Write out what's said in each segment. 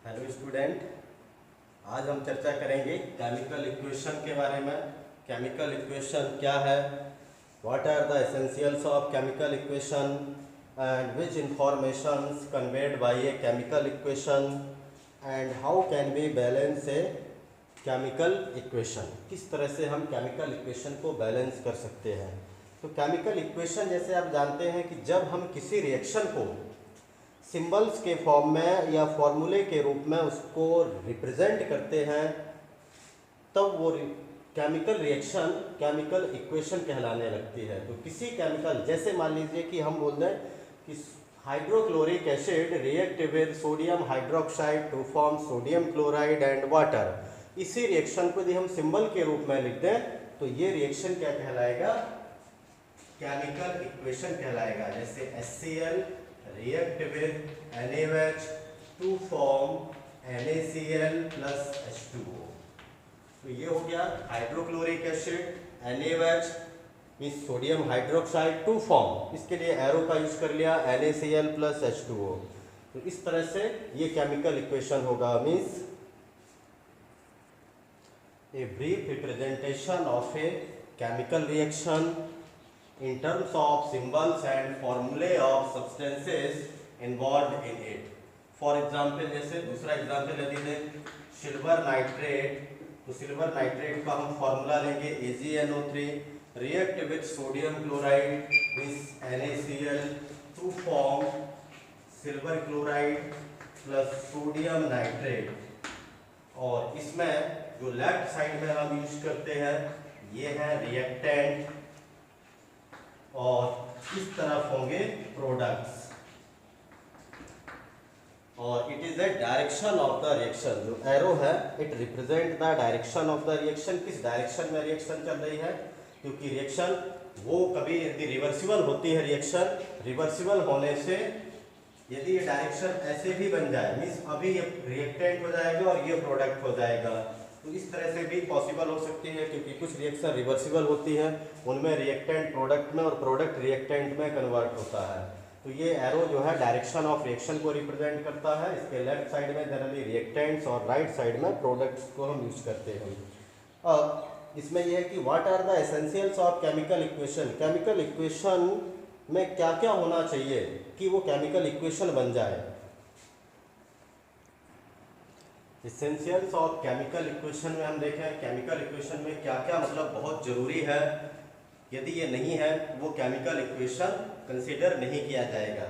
Hello student, आज हम चर्चा करेंगे केमिकल इक्वेशन के बारे में। केमिकल इक्वेशन क्या है, what are the essentials of chemical equation and which informations conveyed by a chemical equation and how can we balance a chemical equation. किस तरह से हम केमिकल इक्वेशन को बैलेंस कर सकते हैं। तो केमिकल इक्वेशन जैसे आप जानते हैं कि जब हम किसी रिएक्शन को सिंबल्स के फॉर्म में या फॉर्मूले के रूप में उसको रिप्रेजेंट करते हैं तब वो केमिकल रिएक्शन केमिकल इक्वेशन कहलाने लगती है। तो किसी केमिकल, जैसे मान लीजिए कि हम बोल दें कि hydrochloric acid react with sodium hydroxide to form sodium chloride and water. इसी रिएक्शन को यदि हम सिंबल के रूप में लिख दें तो ये रिएक्शन क्या कहलाएगा, केमिकल इक्वेशन कहलाएगा। जैसे HCl react with NaOH to form NaCl plus H2O। तो ये हो गया hydrochloric acid, NaOH means sodium hydroxide to form, इसके लिए एरो का यूज कर लिया NaCl plus H2O। तो इस तरह से ये केमिकल इक्वेशन होगा। Means a brief representation of a chemical reaction in terms of symbols and formulae of substances involved in it। For example, जैसे दूसरा एग्जाम्पल यदि दें सिल्वर नाइट्रेट, तो सिल्वर नाइट्रेट का हम फॉर्मूला लेंगे AgNO3 react with sodium chloride means NaCl to form silver chloride plus sodium nitrate. और इसमें जो लेफ्ट साइड में हम यूज करते हैं ये है रिएक्टेंट और इस तरफ होंगे प्रोडक्ट्स। और it is the direction of the reaction, जो एरो है it represent the direction of the reaction. किस डायरेक्शन में रिएक्शन चल रही है, क्योंकि रिएक्शन वो कभी यदि रिवर्सिबल होती है, रिएक्शन रिवर्सिबल होने से यदि ये डायरेक्शन ऐसे भी बन जाए मीन्स अभी ये रिएक्टेंट हो जाएगा और ये प्रोडक्ट हो जाएगा, तो इस तरह से भी पॉसिबल हो सकती है। क्योंकि कुछ रिएक्शन रिवर्सिबल होती है, उनमें रिएक्टेंट प्रोडक्ट में और प्रोडक्ट रिएक्टेंट में कन्वर्ट होता है। तो ये एरो जो है डायरेक्शन ऑफ रिएक्शन को रिप्रेजेंट करता है। इसके लेफ्ट साइड में जनरली रिएक्टेंट्स और राइट साइड में प्रोडक्ट्स को हम यूज करते हैं। अब इसमें यह है कि what are the essentials of chemical equation. Chemical equation में क्या क्या होना चाहिए कि वो केमिकल इक्वेशन बन जाए। एसेंशियल्स ऑफ केमिकल इक्वेशन में हम देखें केमिकल इक्वेशन में क्या क्या मतलब बहुत जरूरी है, यदि ये नहीं है वो केमिकल इक्वेशन कंसीडर नहीं किया जाएगा।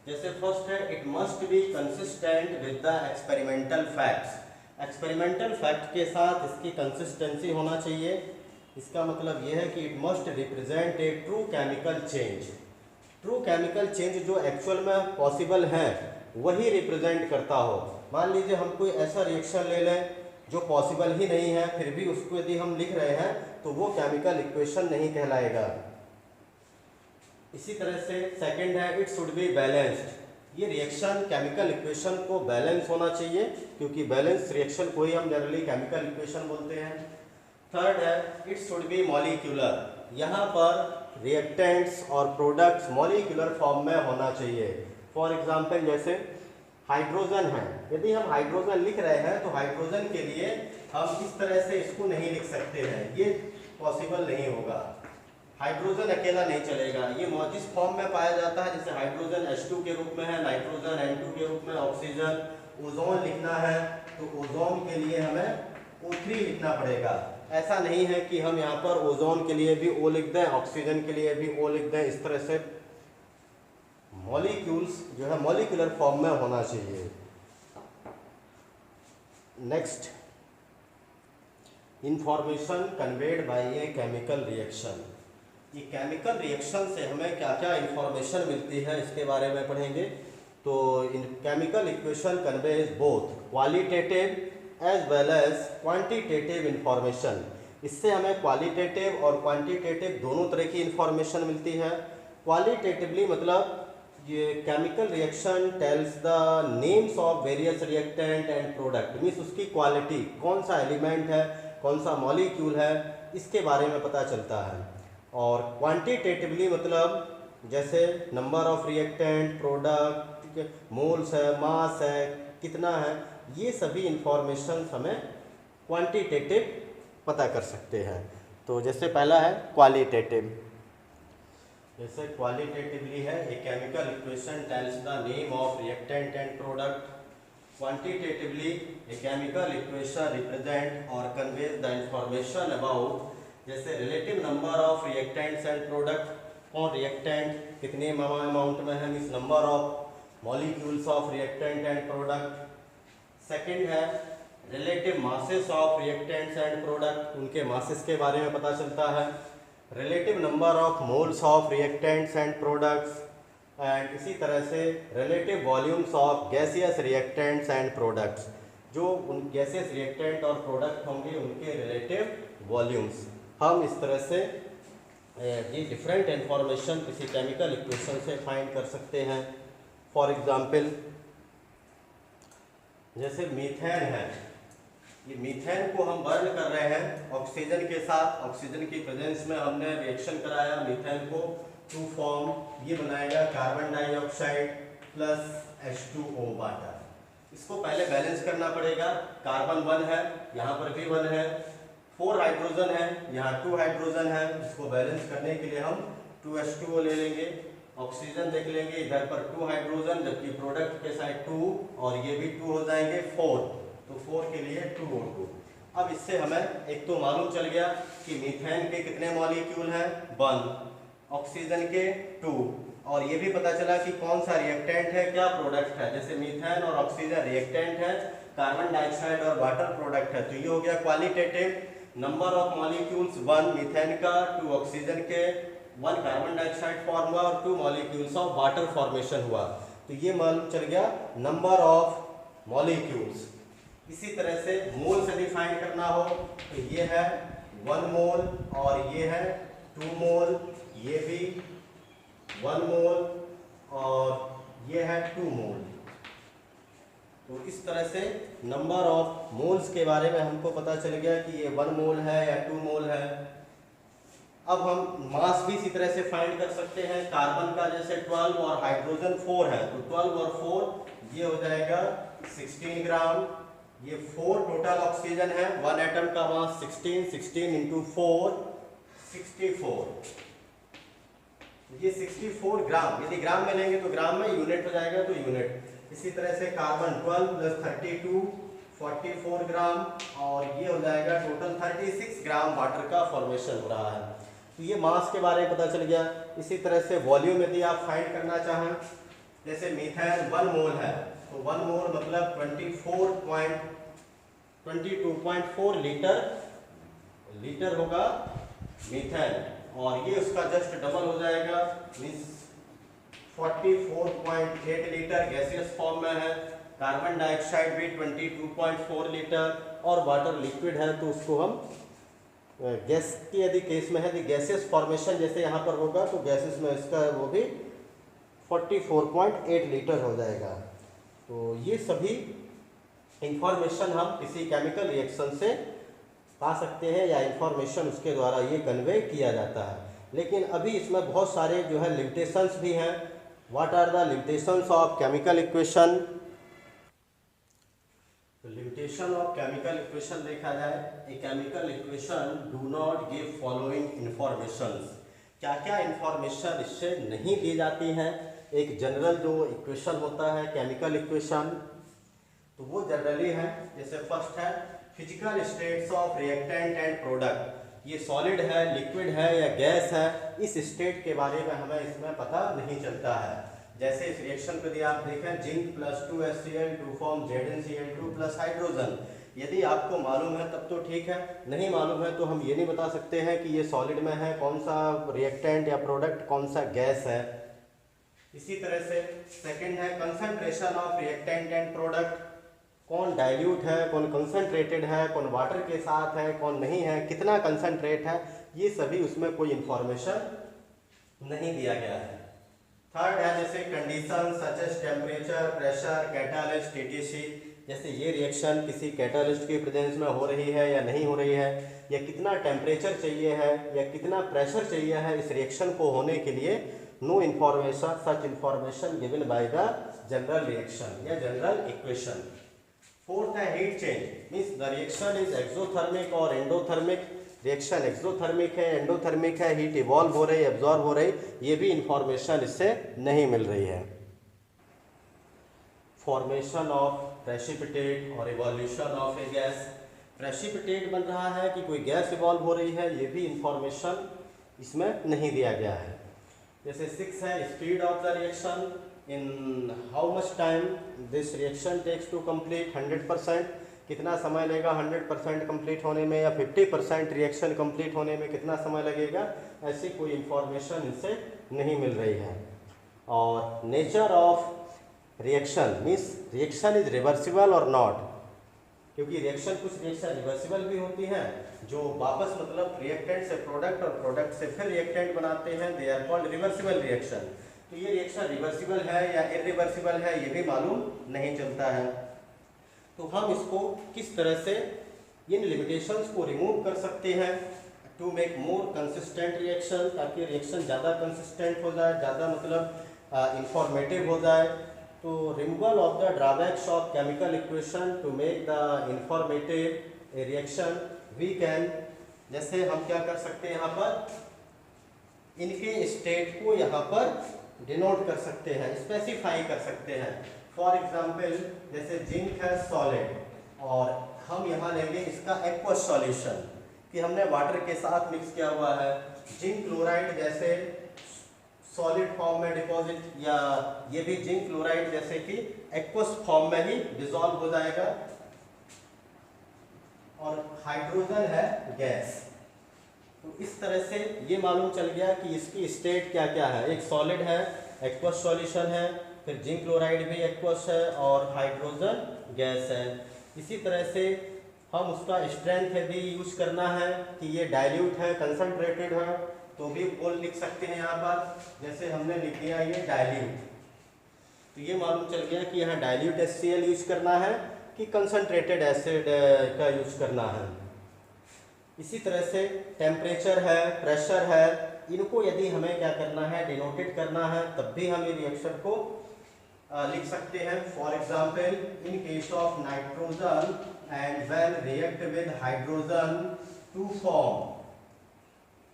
जैसे फर्स्ट है it must be consistent with the experimental facts. Experimental fact के साथ इसकी कंसिस्टेंसी होना चाहिए। इसका मतलब यह है कि it must represent a true chemical change. True chemical change जो एक्चुअल में पॉसिबल है वही रिप्रेजेंट करता हो। मान लीजिए हम कोई ऐसा रिएक्शन ले लें जो पॉसिबल ही नहीं है, फिर भी उसको यदि हम लिख रहे हैं तो वो केमिकल इक्वेशन नहीं कहलाएगा। इसी तरह से सेकंड है इट शुड बी बैलेंस्ड। ये रिएक्शन केमिकल इक्वेशन को बैलेंस होना चाहिए, क्योंकि बैलेंस रिएक्शन को ही हम जनरली केमिकल इक्वेशन बोलते हैं। थर्ड है इट शुड बी मॉलिक्यूलर। यहाँ पर रिएक्टेंट्स और प्रोडक्ट्स मॉलिक्यूलर फॉर्म में होना चाहिए। फॉर एग्जाम्पल जैसे हाइड्रोजन है, यदि हम हाइड्रोजन लिख रहे हैं तो हाइड्रोजन के लिए हम इस तरह से इसको नहीं लिख सकते हैं, ये पॉसिबल नहीं होगा। हाइड्रोजन अकेला नहीं चलेगा, ये जिस फॉर्म में पाया जाता है, जैसे हाइड्रोजन H2 के रूप में है, नाइट्रोजन N2 के रूप में, ऑक्सीजन, ओजोन लिखना है तो ओजोन के लिए हमें O3 लिखना पड़ेगा। ऐसा नहीं है कि हम यहाँ पर ओजोन के लिए भी O लिख दें, ऑक्सीजन के लिए भी O लिख दें। इस तरह से मॉलिक्यूल्स जो है मॉलिक्यूलर फॉर्म में होना चाहिए। Next, information conveyed by a chemical reaction. ये केमिकल रिएक्शन से हमें क्या क्या इंफॉर्मेशन मिलती है इसके बारे में पढ़ेंगे। तो इन chemical equation conveys both qualitative as well as quantitative information. इससे हमें क्वालिटेटिव और क्वांटिटेटिव दोनों तरह की इंफॉर्मेशन मिलती है। क्वालिटेटिवली मतलब ये chemical reaction tells the names of various reactant and product, means उसकी क्वालिटी, कौन सा एलिमेंट है, कौन सा मॉलिक्यूल है, इसके बारे में पता चलता है। और क्वांटिटेटिवली मतलब जैसे number of reactant, product, moles है, मास है, कितना है, ये सभी इंफॉर्मेशन हमें क्वांटिटेटिव पता कर सकते हैं। तो जैसे पहला है क्वालिटेटिव। जैसे क्वालिटेटिवली है, a chemical equation tells the name of reactant and product. Quantitatively a chemical equation represent और कन्वेज द इंफॉर्मेशन अबाउट जैसे relative number of reactants and product. कौन रिएक्टेंट कितने अमाउंट में है, means number of molecules of reactant and product. Second है relative masses of reactants and product, उनके masses के बारे में पता चलता है। Relative number of moles of reactants and products, and इसी तरह से relative volumes of gaseous reactants and products, जो उन गैसियस रिएक्टेंट और प्रोडक्ट होंगे उनके रिलेटिव वॉल्यूम्स। हम इस तरह से ये डिफरेंट इंफॉर्मेशन किसी केमिकल इक्वेशन से फाइंड कर सकते हैं। फॉर एग्जांपल जैसे मीथेन है, ये मीथेन को हम बर्न कर रहे हैं ऑक्सीजन के साथ। ऑक्सीजन की प्रेजेंस में हमने रिएक्शन कराया मीथेन को टू फॉर्म, ये बनाएगा carbon dioxide plus H2O water. इसको पहले बैलेंस करना पड़ेगा। कार्बन 1 है, यहाँ पर भी 1 है, 4 हाइड्रोजन है, यहाँ 2 हाइड्रोजन है। इसको बैलेंस करने के लिए हम 2H2O ले लेंगे। ऑक्सीजन देख लेंगे, इधर पर 2 हाइड्रोजन, जबकि प्रोडक्ट के साइड 2 और ये भी 2 हो जाएंगे 4, तो 4 के लिए 2O2। अब इससे हमें एक तो मालूम चल गया कि मीथेन के कितने मॉलिक्यूल हैं 1, ऑक्सीजन के 2, और ये भी पता चला कि कौन सा रिएक्टेंट है, क्या प्रोडक्ट है। जैसे मीथेन और ऑक्सीजन रिएक्टेंट है, कार्बन डाइऑक्साइड और वाटर प्रोडक्ट है। तो ये हो गया qualitative. Number of molecules 1 methane का, 2 ऑक्सीजन के, 1 कार्बन डाइऑक्साइड फॉर्म हुआ और 2 मॉलिक्यूल्स ऑफ वाटर फॉर्मेशन हुआ। तो ये मालूम चल गया नंबर ऑफ मॉलिक्यूल्स। इसी तरह से मोल से डिफाइन करना हो तो ये है 1 मोल और ये है 2 मोल, ये भी 1 मोल और ये है 2 मोल। तो इस तरह से नंबर ऑफ मोल्स के बारे में हमको पता चल गया कि ये 1 मोल है या 2 मोल है। अब हम मास भी इसी तरह से फाइंड कर सकते हैं। कार्बन का जैसे 12 और हाइड्रोजन 4 है, तो 12 और 4 ये हो जाएगा 16 ग्राम। ये 4 टोटल ऑक्सीजन है, 1 एटम का मास 16, 16 इंटू 4 64, ये 64 ग्राम। यदि ग्राम में लेंगे तो ग्राम में, यूनिट हो जाएगा तो यूनिट। इसी तरह से कार्बन 12 प्लस 32 44 ग्राम, और ये हो जाएगा टोटल 36 ग्राम वाटर का फॉर्मेशन हो रहा है। तो ये मास के बारे में पता चल गया। इसी तरह से वॉल्यूम यदि आप फाइंड करना चाहें, जैसे मीथेन 1 मोल है, तो 1 मोल मतलब 22.4 लीटर होगा मीथेन, और ये उसका जस्ट डबल हो जाएगा, मीन्स 44.8 लीटर गैसियस फॉर्म में है। कार्बन डाइऑक्साइड भी 22.4 लीटर, और वाटर लिक्विड है तो उसको हम गैस के यदि केस में है, यदि गैसियस फॉर्मेशन जैसे यहाँ पर होगा तो गैसेस में इसका वो भी 44.8 लीटर हो जाएगा। तो ये सभी इंफॉर्मेशन हम किसी केमिकल रिएक्शन से पा सकते हैं, या इंफॉर्मेशन उसके द्वारा ये कन्वे किया जाता है। लेकिन अभी इसमें बहुत सारे जो है लिमिटेशंस भी हैं। What are the limitations of chemical equation? Limitation of chemical equation देखा जाए, a chemical equation do not give following informations. क्या क्या इंफॉर्मेशन इससे नहीं दी जाती हैं? एक जनरल जो इक्वेशन होता है केमिकल इक्वेशन, तो वो जनरली है, जैसे फर्स्ट है physical states of reactant and product. ये सॉलिड है, लिक्विड है या गैस है, इस स्टेट के बारे में हमें इसमें पता नहीं चलता है। जैसे इस रिएक्शन को यदि आप देखें, zinc plus 2HCl to form ZnCl2 plus hydrogen. यदि आपको मालूम है तब तो ठीक है, नहीं मालूम है तो हम ये नहीं बता सकते हैं कि ये सॉलिड में है, कौन सा रिएक्टेंट या प्रोडक्ट, कौन सा गैस है। इसी तरह से सेकंड है concentration of reactant and product. कौन डाइल्यूट है, कौन कंसंट्रेटेड है, कौन वाटर के साथ है, कौन नहीं है, कितना कंसंट्रेट है, ये सभी उसमें कोई इंफॉर्मेशन नहीं दिया गया है। थर्ड है जैसे condition such as temperature, pressure, catalyst, TTC। जैसे ये रिएक्शन किसी कैटालिस्ट की प्रेजेंस में हो रही है या नहीं हो रही है, या कितना टेम्परेचर चाहिए है या कितना प्रेशर चाहिए है इस रिएक्शन को होने के लिए, no information such information given by the general reaction या जनरल इक्वेशन। फोर्थ है heat change, means the reaction is exothermic और एंडोथर्मिक। रिएक्शन एक्सोथर्मिक है, एंडोथर्मिक है, हीट इवॉल्व हो रही, एब्जॉर्ब हो रही, ये भी इंफॉर्मेशन इससे नहीं मिल रही है। फॉर्मेशन ऑफ प्रेसिपिटेट और evolution of A gas. Precipitate बन रहा है कि कोई गैस इवॉल्व हो रही है, ये भी इंफॉर्मेशन इसमें नहीं दिया गया है। जैसे 6 है speed of the reaction, in how much time this reaction takes to complete 100%, कितना समय लेगा 100% कंप्लीट होने में, या 50% रिएक्शन कंप्लीट होने में कितना समय लगेगा, ऐसी कोई इंफॉर्मेशन इनसे नहीं मिल रही है। और nature of reaction, means reaction is reversible और नॉट, क्योंकि रिएक्शन कुछ रिएक्शन रिवर्सिबल भी होती हैं जो वापस मतलब रिएक्टेंट से प्रोडक्ट और प्रोडक्ट से फिर रिएक्टेंट बनाते हैं, they are called reversible reaction. तो ये रिएक्शन रिवर्सिबल है या इरिवर्सिबल है ये भी मालूम नहीं चलता है। तो हम इसको किस तरह से इन लिमिटेशंस को रिमूव कर सकते हैं to make more consistent reaction, ताकि रिएक्शन ज़्यादा कंसिस्टेंट हो जाए, ज़्यादा मतलब इंफॉर्मेटिव हो जाए। तो removal of the drawbacks of chemical equation to make the informative reaction we can, जैसे हम क्या कर सकते हैं, यहाँ पर इनके स्टेट को यहाँ पर डिनोट कर सकते हैं, स्पेसिफाई कर सकते हैं। फॉर एग्जाम्पल जैसे जिंक है सॉलिड, और हम यहाँ लेंगे इसका एक्वस सॉल्यूशन कि हमने वाटर के साथ मिक्स किया हुआ है। जिंक क्लोराइड जैसे सॉलिड फॉर्म में डिपॉजिट, या ये भी जिंक क्लोराइड जैसे कि एक्वस फॉर्म में ही डिसॉल्व हो जाएगा। और हाइड्रोजन है गैस। तो इस तरह से ये मालूम चल गया कि इसकी स्टेट क्या क्या है। एक सॉलिड है, एक्वस सॉल्यूशन है, फिर जिंक क्लोराइड भी एक्वस है, और हाइड्रोजन गैस है। इसी तरह से हम उसका स्ट्रेंथ यदि यूज करना है कि ये डाइल्यूट है, कंसंट्रेटेड है, तो भी बोल लिख सकते हैं यहाँ पर। जैसे हमने लिख दिया ये डाइल्यूट, तो ये मालूम चल गया कि यहाँ डाइल्यूट HCl यूज करना है कि कंसंट्रेटेड एसिड का यूज करना है। इसी तरह से टेम्परेचर है, प्रेशर है, इनको यदि हमें क्या करना है, डिनोटेड करना है, तब भी हम ये रिएक्शन को लिख सकते हैं। For example in case of nitrogen and when react with hydrogen to form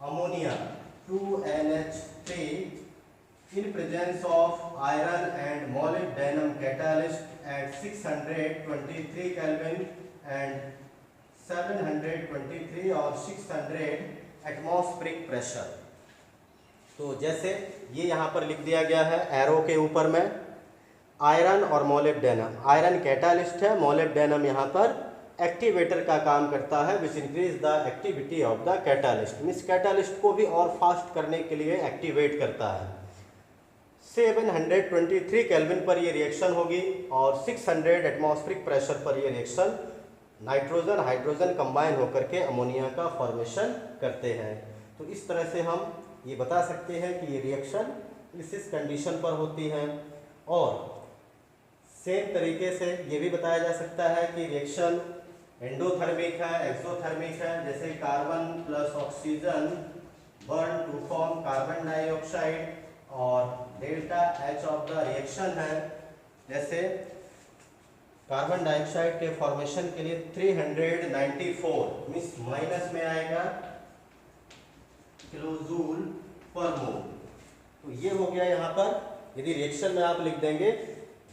ammonia 2NH3 in presence of iron and molybdenum catalyst at 623 Kelvin and 723 और 600 एटमॉस्फेरिक प्रेशर। तो जैसे ये यहाँ पर लिख दिया गया है एरो के ऊपर में, आयरन और मोलिब्डेनम, आयरन कैटालिस्ट है, मोलिब्डेनम यहाँ पर एक्टिवेटर का काम करता है, which increase the activity of the catalyst, means catalyst को भी और फास्ट करने के लिए एक्टिवेट करता है। 723 केल्विन पर ये रिएक्शन होगी और 600 एटमॉस्फेरिक प्रेशर पर ये रिएक्शन नाइट्रोजन हाइड्रोजन कंबाइन होकर के अमोनिया का फॉर्मेशन करते हैं। तो इस तरह से हम ये बता सकते हैं कि ये रिएक्शन इस कंडीशन पर होती हैं। और सेम तरीके से ये भी बताया जा सकता है कि रिएक्शन एंडोथर्मिक है, एक्सोथर्मिक है। जैसे carbon plus oxygen burn to form carbon dioxide, और डेल्टा H ऑफ द रिएक्शन है। जैसे कार्बन डाइऑक्साइड के फॉर्मेशन के लिए 394 मीन्स माइनस में आएगा किलोजूल पर मोल। तो ये हो गया यहाँ पर। यदि रिएक्शन में आप लिख देंगे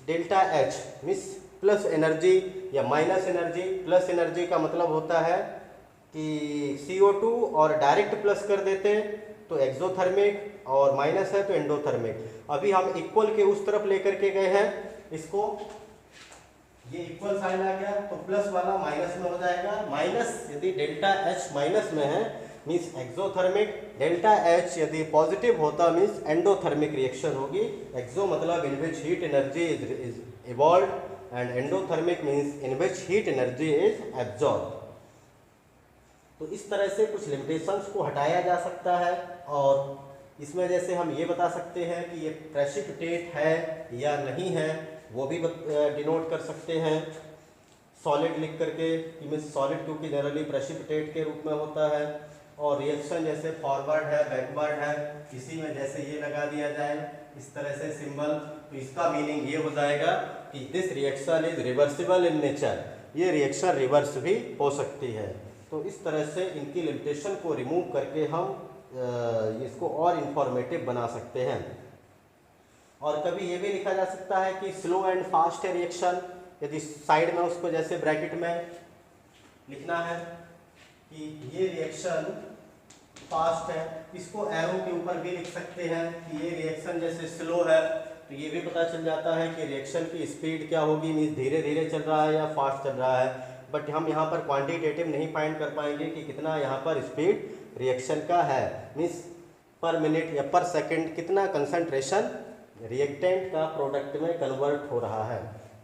delta H means plus energy या माइनस एनर्जी। प्लस एनर्जी का मतलब होता है कि CO2 और डायरेक्ट प्लस कर देते तो एक्सोथर्मिक, और माइनस है तो एंडोथर्मिक। अभी हम इक्वल के उस तरफ लेकर के गए हैं इसको, ये इक्वल साइन आ गया तो प्लस वाला माइनस में हो जाएगा। माइनस यदि डेल्टा H माइनस में है मीन्स एक्सोथर्मिक, डेल्टा H यदि पॉजिटिव होता मीन्स एंडोथर्मिक रिएक्शन होगी। एक्सो मतलब in which heat energy is evolve and endothermic means in which heat energy is absorb. तो इस तरह से कुछ लिमिटेशंस को हटाया जा सकता है। और इसमें जैसे हम ये बता सकते हैं कि ये प्रेसिपिटेट है या नहीं है, वो भी डिनोट कर सकते हैं सॉलिड लिख करके कि मीन्स सॉलिड क्योंकि जनरली प्रेसिपिटेट के रूप में होता है। और रिएक्शन जैसे फॉरवर्ड है, बैकवर्ड है, इसी में जैसे ये लगा दिया जाए इस तरह से सिंबल, तो इसका मीनिंग ये हो जाएगा कि this reaction is reversible in nature, ये रिएक्शन रिवर्स भी हो सकती है। तो इस तरह से इनकी लिमिटेशन को रिमूव करके हम इसको और इंफॉर्मेटिव बना सकते हैं। और कभी ये भी लिखा जा सकता है कि स्लो एंड फास्ट रिएक्शन, यदि साइड में उसको जैसे ब्रैकेट में लिखना है कि ये रिएक्शन फास्ट है, इसको एरो के ऊपर भी लिख सकते हैं कि ये रिएक्शन जैसे स्लो है, तो ये भी पता चल जाता है कि रिएक्शन की स्पीड क्या होगी, मीन्स धीरे धीरे चल रहा है या फास्ट चल रहा है। बट हम यहाँ पर क्वांटिटेटिव नहीं फाइंड कर पाएंगे कि कितना यहाँ पर स्पीड रिएक्शन का है, मीन्स पर मिनट या पर सेकंड कितना कंसंट्रेशन रिएक्टेंट का प्रोडक्ट में कन्वर्ट हो रहा है।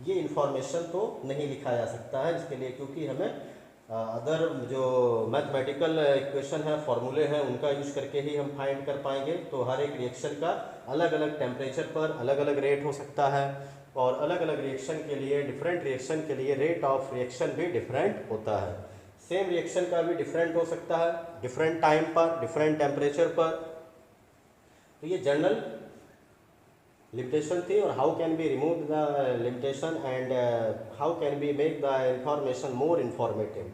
ये इन्फॉर्मेशन तो नहीं लिखा जा सकता है इसके लिए, क्योंकि हमें अदर जो मैथमेटिकल इक्वेशन है, फॉर्मूले हैं, उनका यूज करके ही हम फाइंड कर पाएंगे। तो हर एक रिएक्शन का अलग अलग टेम्परेचर पर अलग अलग रेट हो सकता है, और अलग अलग रिएक्शन के लिए, डिफरेंट रिएक्शन के लिए रेट ऑफ रिएक्शन भी डिफरेंट होता है। सेम रिएक्शन का भी डिफरेंट हो सकता है, डिफरेंट टाइम पर, डिफरेंट टेम्परेचर पर। तो ये जनरल लिमिटेशन थी, और how can be remove the limitation and how can be make the information more informative.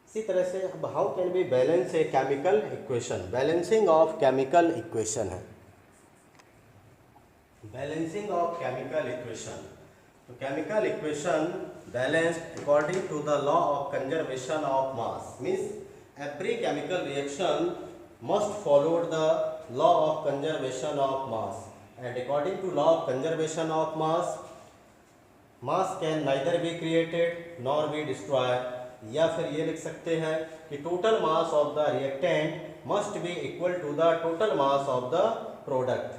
इसी तरह से अब हाउ कैन बी balance a chemical equation, balancing of chemical equation है। बैलेंसिंग ऑफ केमिकल इक्वेशन, तो chemical equation balanced according to the law of conservation of mass, means every chemical reaction must follow the law of conservation of mass, and according to law of conservation of mass can neither be created nor be destroyed। या फिर ये लिख सकते हैं कि total mass of the reactant must be equal to the total mass of the product।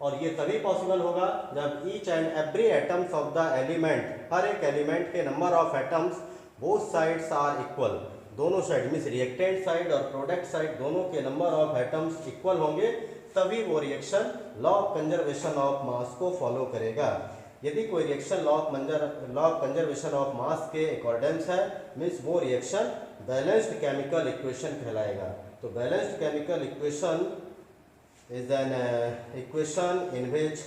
और ये तभी पॉसिबल होगा जब each and every atoms of the element, हर एक एलिमेंट के number of atoms both sides are equal, दोनों side means reactant side और product side दोनों के नंबर ऑफ एटम्स इक्वल होंगे, तभी वो reaction law of conservation of मास को फॉलो करेगा। यदि कोई reaction law of conservation of मास के अकॉर्डेंस है, मीन्स वो रिएक्शन बैलेंस्ड केमिकल इक्वेशन कहलाएगा। तो balanced chemical equation is an equation in which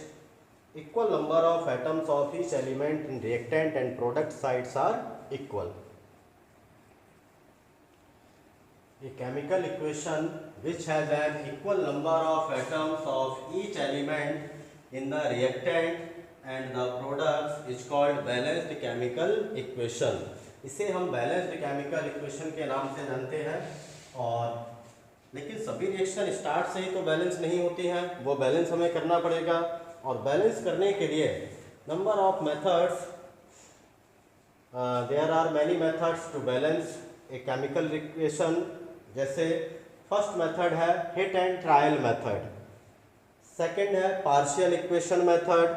equal number of atoms of each element in reactant and product sides are equal. A chemical equation which has an equal number of atoms of each element in the reactant and the products is called balanced chemical equation। इसे हम balanced chemical equation के नाम से जानते हैं। और लेकिन सभी रिएक्शन स्टार्ट से ही तो बैलेंस नहीं होती हैं, वो बैलेंस हमें करना पड़ेगा। और बैलेंस करने के लिए number of methods, there are many methods to balance a chemical equation. जैसे फर्स्ट मेथड है hit and trial method, second है पार्शियल इक्वेशन मेथड,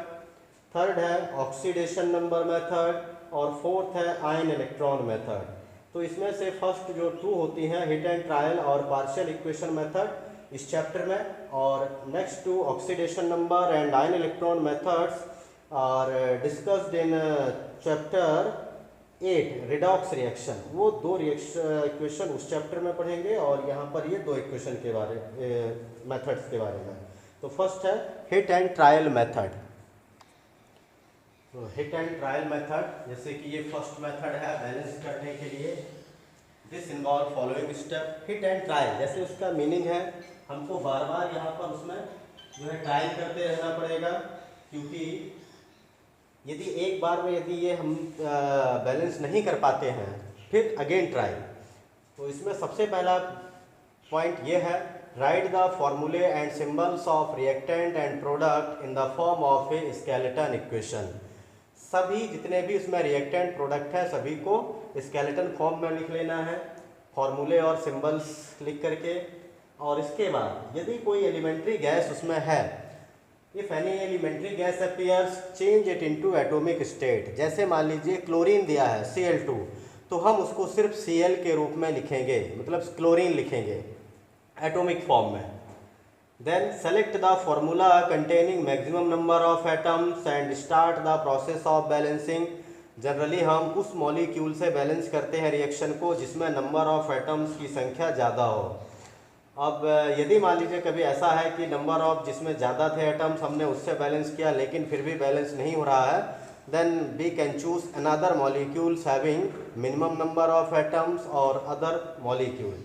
थर्ड है ऑक्सीडेशन नंबर मेथड, और फोर्थ है आयन इलेक्ट्रॉन मेथड। तो इसमें से फर्स्ट जो टू होती हैं हिट एंड ट्रायल और पार्शियल इक्वेशन मेथड इस चैप्टर में, और next two oxidation number and ion electron methods are discussed in chapter 8 redox reaction. वो दो इक्वेशन उस चैप्टर में पढ़ेंगे, और यहाँ पर ये दो इक्वेशन के बारे मेथड्स के बारे में। तो फर्स्ट है हिट एंड ट्रायल मेथड। तो हिट एंड ट्रायल मेथड, जैसे कि ये फर्स्ट मेथड है बैलेंस करने के लिए, this involve following step. Hit and trial जैसे उसका मीनिंग है, हमको बार बार यहाँ पर उसमें जो है ट्रायल करते रहना पड़ेगा, क्योंकि यदि एक बार में यदि ये हम बैलेंस नहीं कर पाते हैं फिर अगेन ट्राई। तो इसमें सबसे पहला पॉइंट ये है, राइट द फॉर्मूले and symbols of reactant and product in the form of A skeleton equation. सभी जितने भी उसमें रिएक्टेंट प्रोडक्ट है सभी को स्केलेटन फॉर्म में लिख लेना है, फॉर्मूले और सिंबल्स लिख करके। और इसके बाद यदि कोई एलिमेंट्री गैस उसमें है, if any elementary gas appears change it into atomic state. जैसे मान लीजिए क्लोरीन दिया है Cl2, तो हम उसको सिर्फ Cl के रूप में लिखेंगे, मतलब क्लोरीन लिखेंगे एटॉमिक फॉर्म में। Then select the formula containing maximum number of atoms and start the process of balancing. Generally हम उस मॉलिक्यूल से बैलेंस करते हैं रिएक्शन को जिसमें नंबर ऑफ एटम्स की संख्या ज़्यादा हो। अब यदि मान लीजिए कभी ऐसा है कि नंबर ऑफ जिसमें ज़्यादा थे एटम्स हमने उससे बैलेंस किया लेकिन फिर भी बैलेंस नहीं हो रहा है, then we can choose another molecules having minimum number of atoms और other molecule.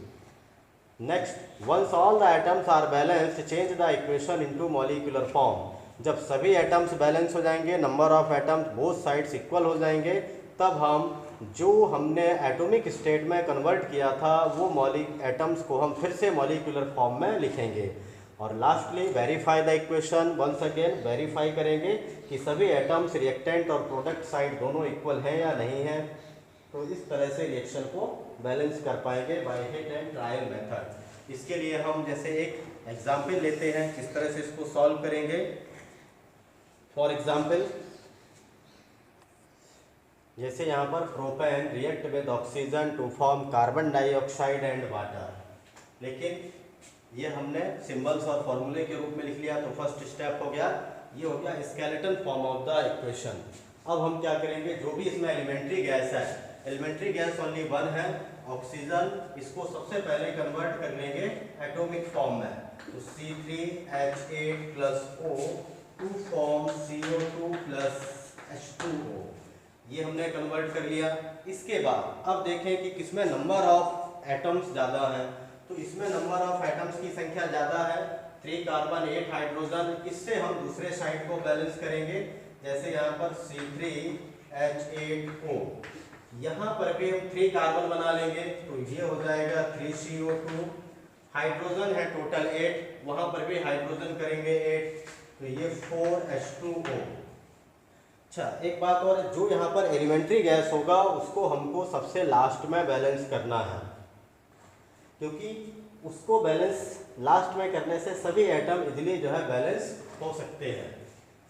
Next, once all the atoms are balanced change the equation into molecular form. जब सभी एटम्स बैलेंस हो जाएंगे, number of atoms both sides equal हो जाएंगे, तब हम जो हमने एटॉमिक स्टेट में कन्वर्ट किया था वो एटम्स को हम फिर से मॉलिक्यूलर फॉर्म में लिखेंगे। और lastly verify the equation, once again verify करेंगे कि सभी एटम्स रिएक्टेंट और प्रोडक्ट साइड दोनों इक्वल हैं या नहीं है। तो इस तरह से रिएक्शन को बैलेंस कर पाएंगे by hit and trial method. इसके लिए हम जैसे एक एग्जाम्पल लेते हैं किस तरह से इसको सॉल्व करेंगे। फॉर एग्जाम्पल, जैसे यहाँ पर propane react with oxygen to form carbon dioxide and water, लेकिन ये हमने सिंबल्स और फॉर्मूले के रूप में लिख लिया, तो फर्स्ट स्टेप हो गया, ये हो गया skeleton form of the equation. अब हम क्या करेंगे, जो भी इसमें एलिमेंट्री गैस है, एलिमेंट्री गैस ओनली वन है ऑक्सीजन, इसको सबसे पहले कन्वर्ट कर लेंगे एटॉमिक फॉर्म में। तो C3H8+O to form CO2 + H2O, ये हमने कन्वर्ट कर लिया। इसके बाद अब देखें कि किसमें नंबर ऑफ एटम्स ज़्यादा हैं, तो इसमें नंबर ऑफ एटम्स की संख्या ज़्यादा है, 3 कार्बन 8 हाइड्रोजन। इससे हम दूसरे साइड को बैलेंस करेंगे, जैसे यहाँ पर C3H8O, यहाँ पर भी हम 3 कार्बन बना लेंगे, तो ये हो जाएगा 3CO2। हाइड्रोजन है टोटल 8, वहाँ पर भी हाइड्रोजन करेंगे 8, तो ये 4H2O। अच्छा, एक बात और, जो यहाँ पर एलिमेंट्री गैस होगा उसको हमको सबसे लास्ट में बैलेंस करना है, क्योंकि उसको बैलेंस लास्ट में करने से सभी एटम इजीली जो है बैलेंस हो सकते हैं।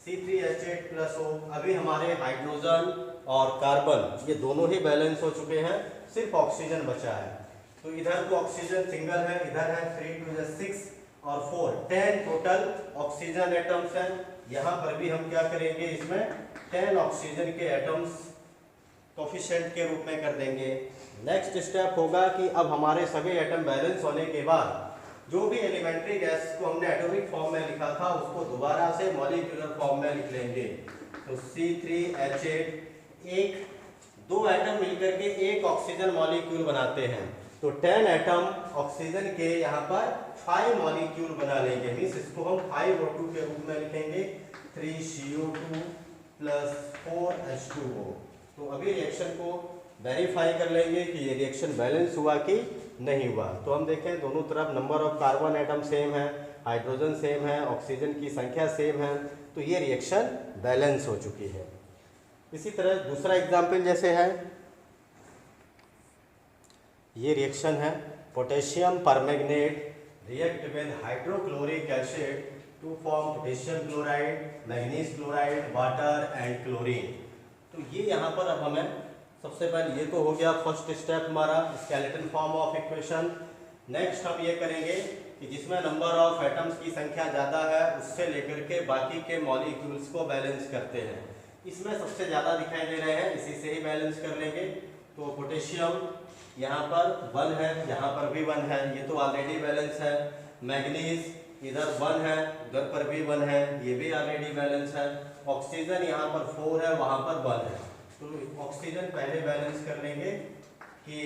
C3H8+O, अभी हमारे हाइड्रोजन और कार्बन ये दोनों ही बैलेंस हो चुके हैं, सिर्फ ऑक्सीजन बचा है। तो इधर तो ऑक्सीजन सिंगल है, इधर है 3 × 6 और 4, 10 टोटल ऑक्सीजन एटम्स हैं। यहाँ पर भी हम क्या करेंगे, इसमें 10 ऑक्सीजन के एटम्स कोफिशिएंट के रूप में कर देंगे। नेक्स्ट स्टेप होगा कि अब हमारे सभी एटम बैलेंस होने के बाद जो भी एलिमेंट्री गैस को हमने एटॉमिक फॉर्म में लिखा था उसको दोबारा से मॉलिक्यूलर फॉर्म में लिख लेंगे। तो C3H8, दो एटम मिलकर के एक ऑक्सीजन मॉलिक्यूल बनाते हैं, तो 10 एटम ऑक्सीजन के यहाँ पर 5 मॉलिक्यूल बना लेंगे, मीन्स इसको हम 5O2 के रूप में लिखेंगे, 3CO2 + 4H2O। तो अभी रिएक्शन को वेरीफाई कर लेंगे कि ये रिएक्शन बैलेंस हुआ कि नहीं हुआ। तो हम देखें दोनों तरफ number of carbon atom same है, हाइड्रोजन सेम है, ऑक्सीजन की संख्या सेम है, तो ये रिएक्शन बैलेंस हो चुकी है। इसी तरह दूसरा एग्जाम्पल जैसे है, ये रिएक्शन है, potassium permanganate react with hydrochloric acid to form potassium chloride, manganese chloride, water and chlorine. तो ये यहाँ पर अब हमें सबसे पहले, ये तो हो गया फर्स्ट स्टेप हमारा skeleton form of equation. Next हम ये करेंगे कि जिसमें नंबर ऑफ एटम्स की संख्या ज़्यादा है उससे लेकर के बाकी के मॉलिक्यूल्स को बैलेंस करते हैं। इसमें सबसे ज़्यादा दिखाई दे रहे हैं, इसी से ही बैलेंस कर लेंगे। तो पोटेशियम यहाँ पर 1 है, यहाँ पर भी 1 है, ये तो ऑलरेडी बैलेंस है। मैग्नीज इधर 1 है, उधर पर भी 1 है, ये भी ऑलरेडी बैलेंस है। ऑक्सीजन यहाँ पर 4 है, वहाँ पर 1 है, तो ऑक्सीजन पहले बैलेंस कर लेंगे कि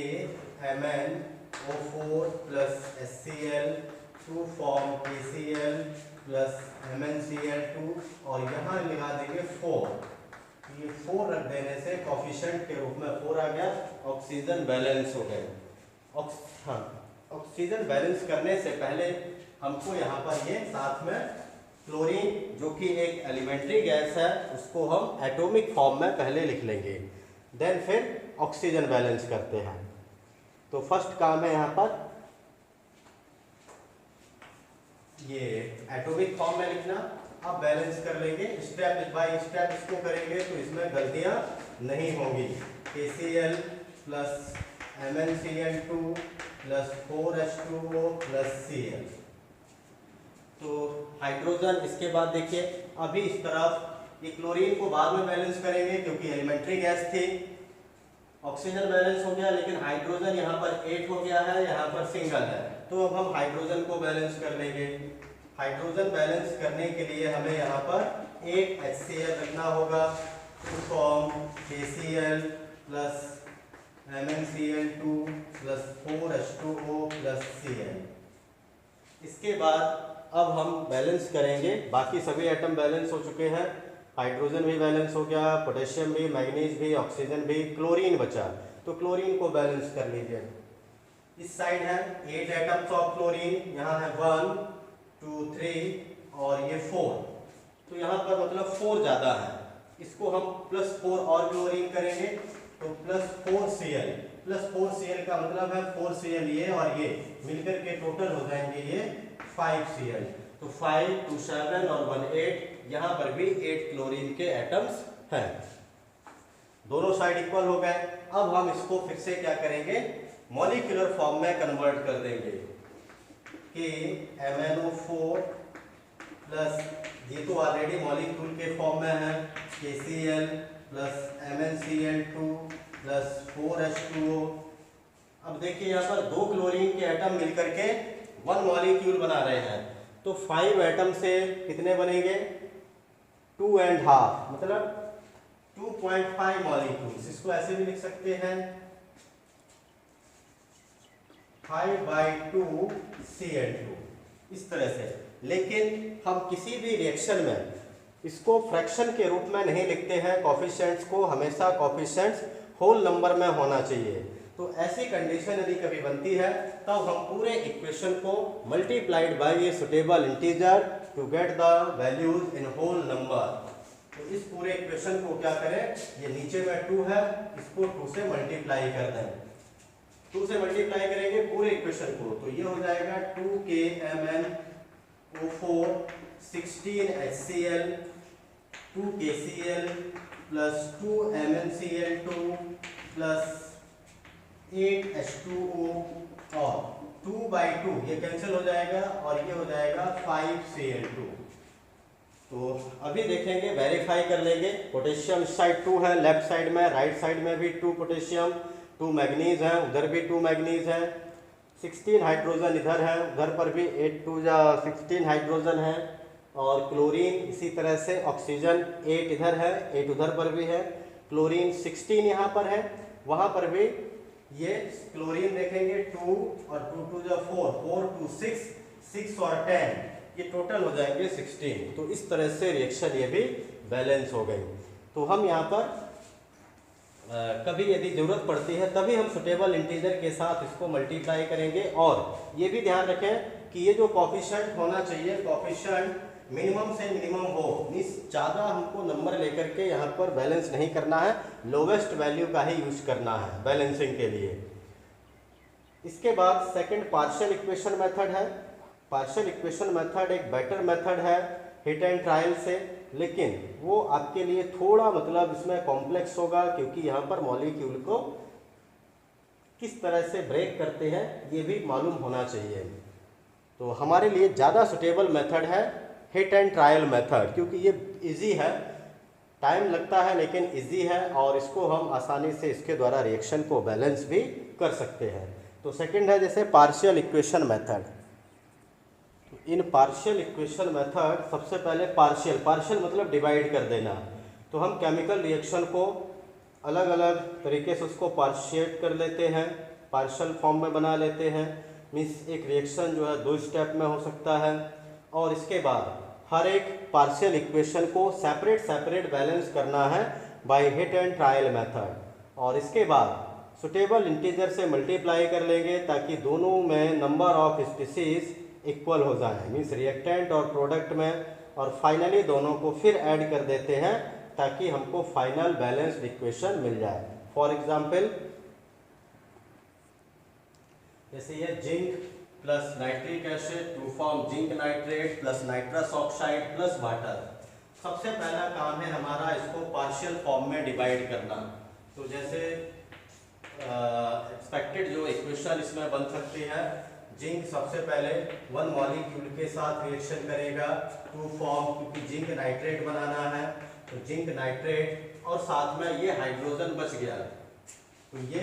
MnO4 + HCl to form KCl + MnCl2, और यहाँ लगा देंगे 4, ये 4 रख देने से कोफिशिएंट के रूप में 4 आ गया, ऑक्सीजन बैलेंस हो गए। ऑक्सीजन बैलेंस करने से पहले हमको यहाँ पर ये साथ में क्लोरीन, जो कि एक एलिमेंट्री गैस है, उसको हम एटॉमिक फॉर्म में पहले लिख लेंगे, देन फिर ऑक्सीजन बैलेंस करते हैं। तो फर्स्ट काम है यहाँ पर ये एटॉमिक फॉर्म में लिखना। अब बैलेंस कर लेंगे, स्टेप बाय स्टेप इसको करेंगे तो इसमें गलतियाँ नहीं होंगी। KCl + MnCl2 + 4H2O + Cl। तो हाइड्रोजन, इसके बाद देखिए अभी इस तरफ ये क्लोरीन को बाद में बैलेंस करेंगे क्योंकि एलिमेंट्री गैस थी। ऑक्सीजन बैलेंस हो गया, लेकिन हाइड्रोजन यहाँ पर 8 हो गया है, यहाँ पर सिंगल है, तो अब हम हाइड्रोजन को बैलेंस कर लेंगे। हाइड्रोजन बैलेंस करने के लिए हमें यहाँ पर 8 HCl रखना होगा to form KCl plus MnCl2 plus 4H2O plus Cl। इसके बाद अब हम बैलेंस करेंगे, बाकी सभी एटम बैलेंस हो चुके हैं, हाइड्रोजन भी बैलेंस हो गया, पोटेशियम भी, मैग्नीज भी, ऑक्सीजन भी, क्लोरीन बचा, तो क्लोरीन को बैलेंस कर लीजिए। इस साइड है 8 एटम्स ऑफ क्लोरीन, यहाँ है 1 2 3 और ये 4, तो यहाँ पर मतलब 4 ज़्यादा है, इसको हम +4 और क्लोरीन करेंगे तो +4Cl का मतलब है 4Cl ये और ये मिलकर के टोटल हो जाएंगे ये 5Cl, तो 5 2 7 और 1 8, यहाँ पर भी 8 क्लोरीन के एटम्स हैं। दोनों साइड इक्वल हो गए। अब हम इसको फिर से क्या करेंगे, मॉलिक्यूलर फॉर्म में कन्वर्ट कर देंगे कि MnO4 प्लस, ये तो ऑलरेडी मॉलिक्यूल के फॉर्म में है, KCl plus MnCl2 plus 4H2O। अब देखिए यहाँ पर 2 क्लोरीन के एटम मिलकर के 1 मॉलिक्यूल बना रहे हैं, तो 5 एटम से कितने बनेंगे, 2.5 मतलब 2.5 मॉलिक्यूल्स। इसको ऐसे भी लिख सकते हैं 5/2 Cl2, इस तरह से। लेकिन हम किसी भी रिएक्शन में इसको फ्रैक्शन के रूप में नहीं लिखते हैं, कॉफिशिएंट्स को हमेशा कॉफिशिएंट्स होल नंबर में होना चाहिए। तो ऐसी कंडीशन यदि कभी बनती है तब हम पूरे इक्वेशन को multiplied by a suitable integer to get the values in whole number. तो इस पूरे इक्वेशन को क्या करें, ये नीचे में 2 है, इसको 2 से मल्टीप्लाई कर दें, 2 से मल्टीप्लाई करेंगे पूरे इक्वेशन को, तो ये हो जाएगा 2KMnO4 16 HCl 2 KCl plus 2 MnCl2 plus 8 H2O और 2/2 ये कैंसिल हो जाएगा और ये हो जाएगा 5 Cl2। तो अभी देखेंगे, वेरीफाई कर लेंगे, पोटेशियम इस साइड 2 है, लेफ्ट साइड में, राइट साइड में भी 2 पोटेशियम, 2 मैग्नीज है, उधर भी 2 मैग्नीज है, 16 हाइड्रोजन इधर है, उधर पर भी 8 2 16 हाइड्रोजन है, और क्लोरीन इसी तरह से, ऑक्सीजन 8 इधर है, 8 उधर पर भी है, क्लोरीन 16 यहाँ पर है, वहाँ पर भी ये क्लोरीन देखेंगे 2 और 2 2 4 4 2 6 6 और 10, ये टोटल हो जाएंगे 16। तो इस तरह से रिएक्शन ये भी बैलेंस हो गई। तो हम यहाँ पर कभी यदि ज़रूरत पड़ती है तभी हम सुटेबल इंटीजर के साथ इसको मल्टीप्लाई करेंगे। और ये भी ध्यान रखें कि ये जो कॉफिशिएंट होना चाहिए, कॉफिशिएंट मिनिमम से मिनिमम हो, मीन्स ज़्यादा हमको नंबर लेकर के यहाँ पर बैलेंस नहीं करना है, लोवेस्ट वैल्यू का ही यूज करना है बैलेंसिंग के लिए। इसके बाद सेकंड पार्शियल इक्वेशन मेथड है। पार्शियल इक्वेशन मेथड एक बेटर मेथड है हिट एंड ट्रायल से, लेकिन वो आपके लिए थोड़ा मतलब इसमें कॉम्प्लेक्स होगा, क्योंकि यहाँ पर मॉलिक्यूल को किस तरह से ब्रेक करते हैं ये भी मालूम होना चाहिए। तो हमारे लिए ज़्यादा सुटेबल मेथड है हिट एंड ट्रायल मेथड, क्योंकि ये इजी है, टाइम लगता है लेकिन इजी है, और इसको हम आसानी से इसके द्वारा रिएक्शन को बैलेंस भी कर सकते हैं। तो सेकंड है जैसे पार्शियल इक्वेशन मेथड। इन पार्शियल इक्वेशन मेथड सबसे पहले पार्शियल मतलब डिवाइड कर देना। तो हम केमिकल रिएक्शन को अलग अलग तरीके से उसको पार्शिएट कर लेते हैं, पार्शियल फॉर्म में बना लेते हैं, मीन्स एक रिएक्शन जो है 2 स्टेप में हो सकता है। और इसके बाद हर एक पार्शियल इक्वेशन को सेपरेट बैलेंस करना है by hit and trial method, और इसके बाद सुटेबल इंटीजर से मल्टीप्लाई कर लेंगे ताकि दोनों में नंबर ऑफ स्पीसीज इक्वल हो जाए, मीन्स रिएक्टेंट और प्रोडक्ट में, और फाइनली दोनों को फिर ऐड कर देते हैं ताकि हमको फाइनल बैलेंस्ड इक्वेशन मिल जाए। फॉर एग्जांपल जैसे ये zinc plus nitric acid to form zinc nitrate plus nitrous oxide plus water. सबसे पहला काम है हमारा इसको पार्शियल फॉर्म में डिवाइड करना। तो जैसे एक्सपेक्टेड जो इक्वेशन इसमें बन सकती है, जिंक सबसे पहले 1 मॉलिक्यूल के साथ रिएक्शन करेगा टू फॉर्म, क्योंकि जिंक नाइट्रेट बनाना है, तो जिंक नाइट्रेट, और साथ में ये हाइड्रोजन बच गया तो ये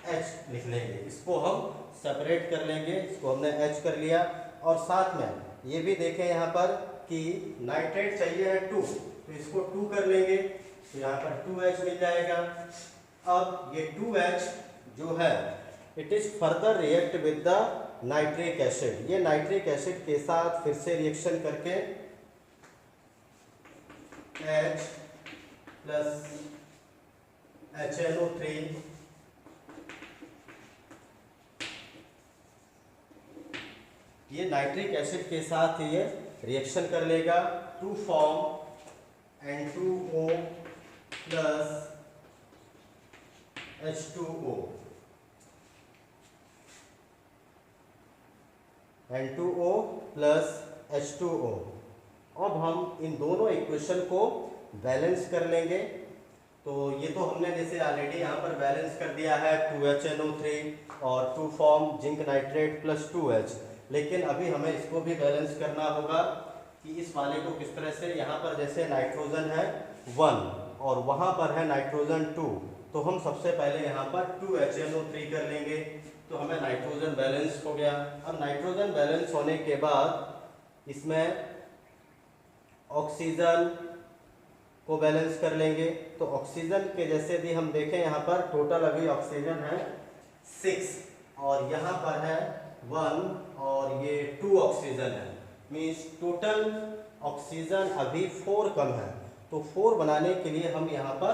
H लिख लेंगे, इसको हम सेपरेट कर लेंगे, इसको हमने H कर लिया। और साथ में ये भी देखें यहाँ पर कि नाइट्रेट चाहिए है 2, तो इसको 2 कर लेंगे, तो यहाँ पर 2H मिल जाएगा। अब ये 2H जो है it is further react with the nitric acid, ये नाइट्रिक एसिड के साथ फिर से रिएक्शन करके H प्लस HNO3 ये नाइट्रिक एसिड के साथ ये रिएक्शन कर लेगा to form N2O plus H2O, N2O plus H2O। अब हम इन दोनों इक्वेशन को बैलेंस कर लेंगे। तो ये तो हमने जैसे ऑलरेडी यहाँ पर बैलेंस कर दिया है 2HNO3 और 2 form zinc nitrate plus 2H, लेकिन अभी हमें इसको भी बैलेंस करना होगा कि इस वाले को किस तरह से, यहाँ पर जैसे नाइट्रोजन है 1 और वहाँ पर है नाइट्रोजन 2, तो हम सबसे पहले यहाँ पर 2HNO3 कर लेंगे, तो हमें नाइट्रोजन बैलेंस हो गया। अब नाइट्रोजन बैलेंस होने के बाद इसमें ऑक्सीजन को बैलेंस कर लेंगे, तो ऑक्सीजन के जैसे भी हम देखें यहाँ पर टोटल अभी ऑक्सीजन है 6 और यहाँ पर है 1 और ये 2 ऑक्सीजन है, मीन्स टोटल ऑक्सीजन अभी 4 कम है। तो 4 बनाने के लिए हम यहाँ पर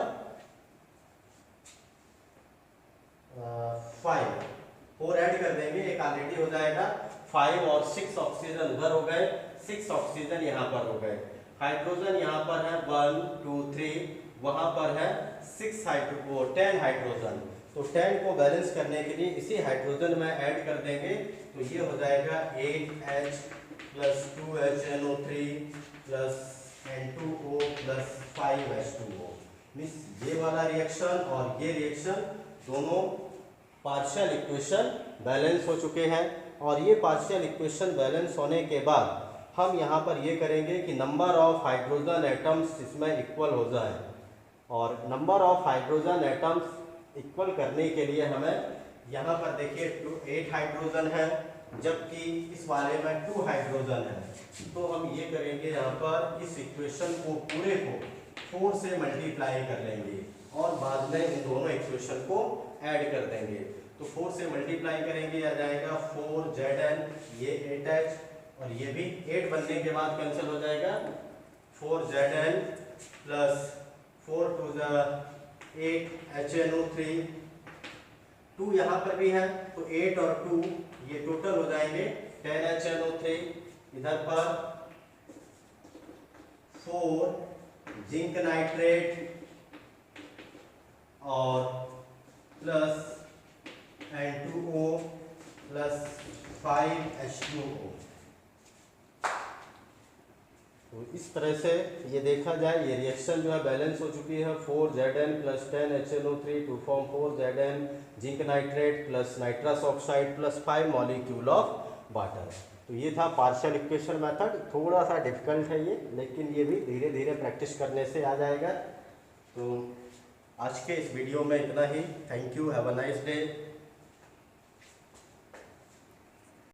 4 ऐड कर देंगे, एक ऑलरेडी हो जाएगा 5 और 6 ऑक्सीजन उधर हो गए, 6 ऑक्सीजन यहाँ पर हो गए। हाइड्रोजन यहाँ पर है 1 2 3, वहाँ पर है 10 हाइड्रोजन, तो 10 को बैलेंस करने के लिए इसी हाइड्रोजन में ऐड कर देंगे, तो ये हो जाएगा 8H plus 2HNO3 plus N2O plus 5H2O। Means ये वाला रिएक्शन और ये रिएक्शन दोनों पार्शियल इक्वेशन बैलेंस हो चुके हैं। और ये पार्शियल इक्वेशन बैलेंस होने के बाद हम यहाँ पर ये करेंगे कि नंबर ऑफ हाइड्रोजन एटम्स इसमें इक्वल हो जाए, और number of hydrogen atoms equal करने के लिए हमें यहाँ पर देखिए 8 हाइड्रोजन है, जबकि इस वाले में 2 हाइड्रोजन है, तो हम ये करेंगे यहाँ पर इस इक्वेशन को पूरे को 4 से मल्टीप्लाई कर लेंगे और बाद में इन दोनों इक्वेशन को ऐड कर देंगे। तो 4 से मल्टीप्लाई करेंगे, आ जाएगा 4Zn, ये 8H और ये भी 8 बनने के बाद कैंसिल हो जाएगा, 4Zn plus 4 to the 8 HNO3, 2 यहाँ पर भी है तो 8 और 2 ये टोटल हो जाएंगे 10 HNO3, इधर पर 4 जिंक नाइट्रेट और प्लस N2O प्लस 5H2O। तो इस तरह से ये देखा जाए ये रिएक्शन जो है बैलेंस हो चुकी है। 4Zn plus 10 HNO3 to form 4Zn zinc nitrate plus nitrous oxide plus 5 molecule of water. तो ये था पार्शियल इक्वेशन मेथड, थोड़ा सा डिफिकल्ट है ये, लेकिन ये भी धीरे धीरे प्रैक्टिस करने से आ जाएगा। तो आज के इस वीडियो में इतना ही। Thank you, have a nice day.